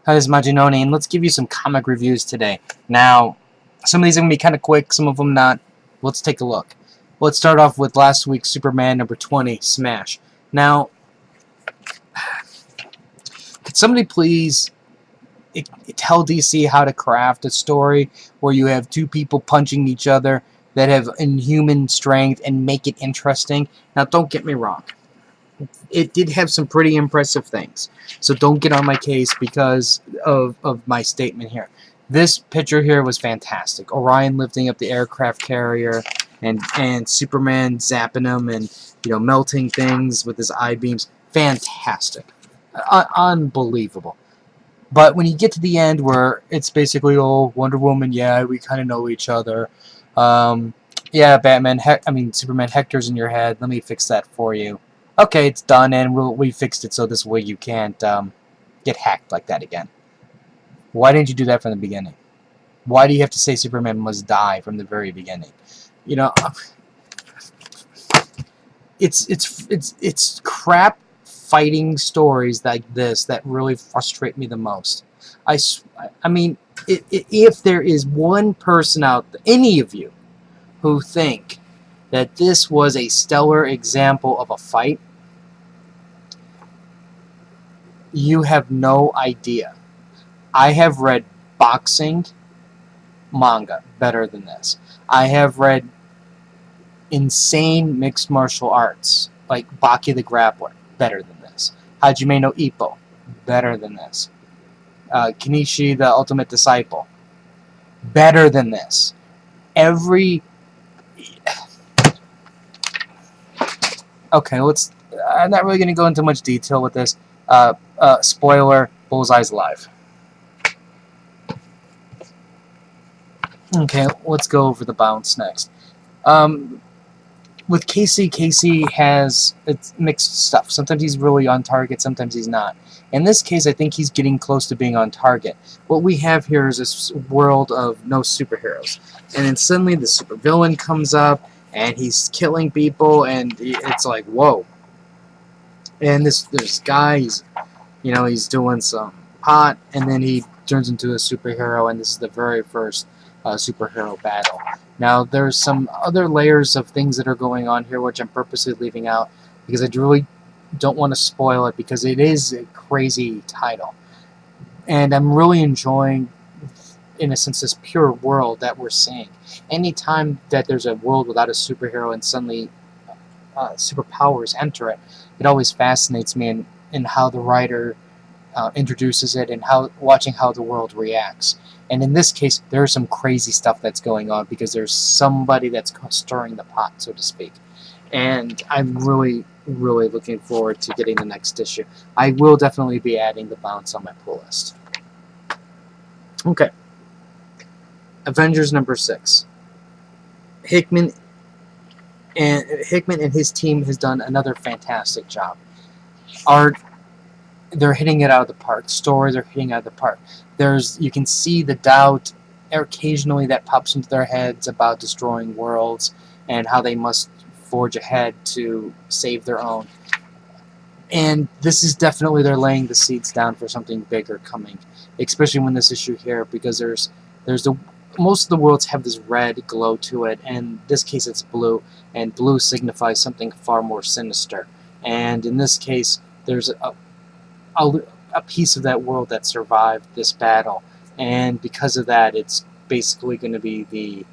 Hi, this is Majin Oni, and let's give you some comic reviews today. Now, some of these are going to be kind of quick, some of them not. Let's take a look. Let's start off with last week's Superman number 20, Smash. Now, could somebody please tell DC how to craft a story where you have two people punching each other that have inhuman strength and make it interesting? Now, don't get me wrong. It did have some pretty impressive things. So don't get on my case because of my statement here. This picture here was fantastic. Orion lifting up the aircraft carrier and Superman zapping him and melting things with his eye beams. Fantastic. Unbelievable. But when you get to the end where it's basically, oh, Wonder Woman, yeah, we kind of know each other. Yeah, Batman, Superman, Hector's in your head. Let me fix that for you. Okay, it's done, and we fixed it so this way you can't get hacked like that again. Why didn't you do that from the beginning? Why do you have to say Superman must die from the very beginning? It's crap fighting stories like this that really frustrate me the most. If there is one person out there, any of you, who think that this was a stellar example of a fight, you have no idea. I have read boxing manga better than this. I have read insane mixed martial arts like Baki the Grappler better than this. Hajime no Ippo better than this. Kenichi the Ultimate Disciple better than this. Okay, I'm not really going to go into much detail with this. Spoiler, Bullseye's alive. Okay, let's go over the bounce next. With Casey has it's mixed stuff. Sometimes he's really on target, sometimes he's not. In this case, I think he's getting close to being on target. What we have here is this world of no superheroes. And then suddenly the supervillain comes up, and he's killing people, and it's like, whoa. And this guy, he's doing some pot, and then he turns into a superhero, and this is the very first superhero battle. Now, there's some other layers of things that are going on here, which I'm purposely leaving out, because I really don't want to spoil it, because it is a crazy title. And I'm really enjoying, in a sense, this pure world that we're seeing. Anytime that there's a world without a superhero and suddenly superpowers enter it, it always fascinates me in how the writer introduces it and watching how the world reacts. And in this case, there's some crazy stuff that's going on because there's somebody that's stirring the pot, so to speak. And I'm really, really looking forward to getting the next issue. I will definitely be adding the bounce on my pull list. Okay. Avengers number 6. Hickman and his team has done another fantastic job. Art, they're hitting it out of the park. Stories are hitting it out of the park. You can see the doubt occasionally that pops into their heads about destroying worlds and how they must forge ahead to save their own. And this is definitely, they're laying the seeds down for something bigger coming, especially when this issue here, because most of the worlds have this red glow to it, and in this case it's blue, and blue signifies something far more sinister. And in this case, there's a piece of that world that survived this battle, and because of that, it's basically going to be the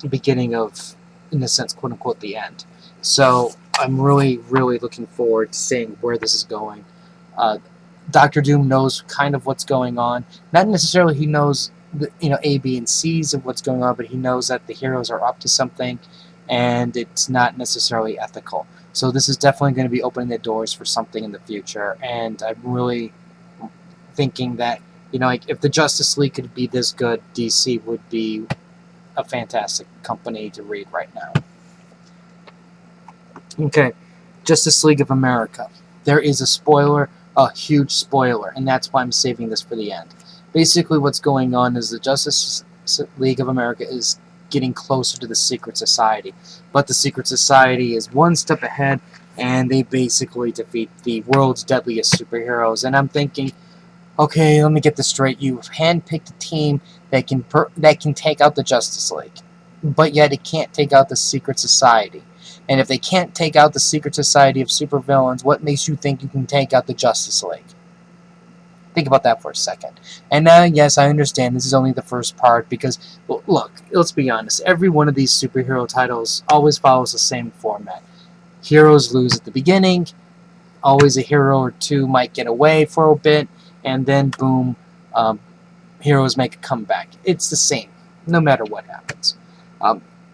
beginning of, in a sense, quote-unquote, the end. So I'm really, really looking forward to seeing where this is going. Dr. Doom knows kind of what's going on. Not necessarily he knows A, B, and C's of what's going on, but he knows that the heroes are up to something, and it's not necessarily ethical. So this is definitely going to be opening the doors for something in the future, and I'm really thinking that, if the Justice League could be this good, DC would be a fantastic company to read right now. Okay, Justice League of America. There is a spoiler, a huge spoiler, and that's why I'm saving this for the end. Basically what's going on is the Justice League of America is getting closer to the Secret Society. But the Secret Society is one step ahead, and they basically defeat the world's deadliest superheroes. And I'm thinking, Okay, let me get this straight. You've handpicked a team that can take out the Justice League, but yet it can't take out the Secret Society. And if they can't take out the Secret Society of supervillains, what makes you think you can take out the Justice League? Think about that for a second. And now, yes, I understand this is only the first part because, look, let's be honest. Every one of these superhero titles always follows the same format. Heroes lose at the beginning. Always a hero or two might get away for a bit, and then boom, um, heroes make a comeback. It's the same, no matter what happens.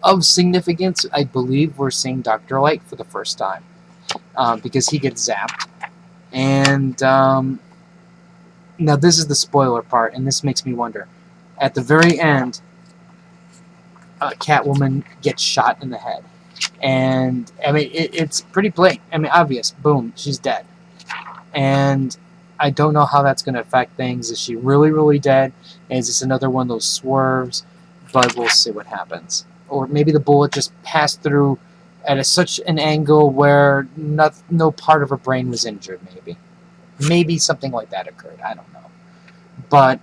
Of significance, I believe we're seeing Dr. Light for the first time because he gets zapped. And now this is the spoiler part, and this makes me wonder. At the very end, Catwoman gets shot in the head. And, I mean, it's pretty blatant. I mean, obvious. Boom, she's dead. And I don't know how that's going to affect things. Is she really, really dead? Is this another one of those swerves? But we'll see what happens. Or maybe the bullet just passed through at such an angle where no part of her brain was injured, maybe. Maybe something like that occurred. I don't know. But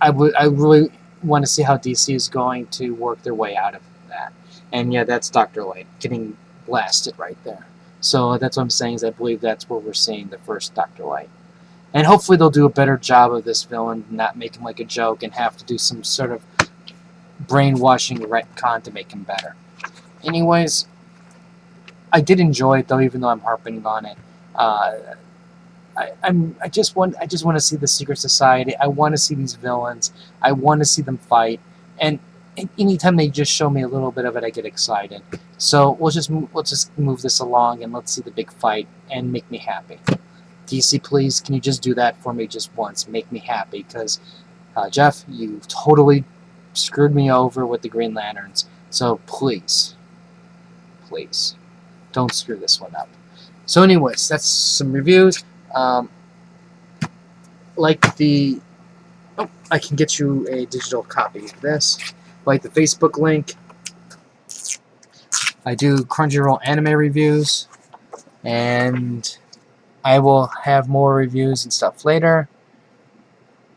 I really want to see how DC is going to work their way out of that. And yeah, that's Dr. Light getting blasted right there. So that's what I'm saying is I believe that's where we're seeing the first Dr. Light. And hopefully they'll do a better job of this villain, not make him like a joke and have to do some sort of brainwashing retcon to make him better. Anyways, I did enjoy it though, even though I'm harping on it. I just want to see the Secret Society. I want to see these villains. I want to see them fight. And anytime they just show me a little bit of it, I get excited. So let's just move this along and let's see the big fight and make me happy. DC, please, can you just do that for me just once? Make me happy, because Jeff, you totally screwed me over with the Green Lanterns. So please, please, don't screw this one up. So anyways, that's some reviews. Like the... Oh, I can get you a digital copy of this. Like the Facebook link. I do Crunchyroll anime reviews. And I will have more reviews and stuff later.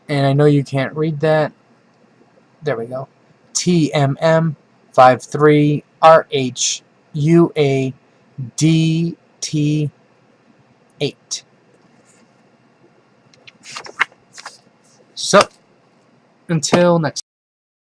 And I know you can't read that. There we go. TMM53RHUADT8. So, until next time.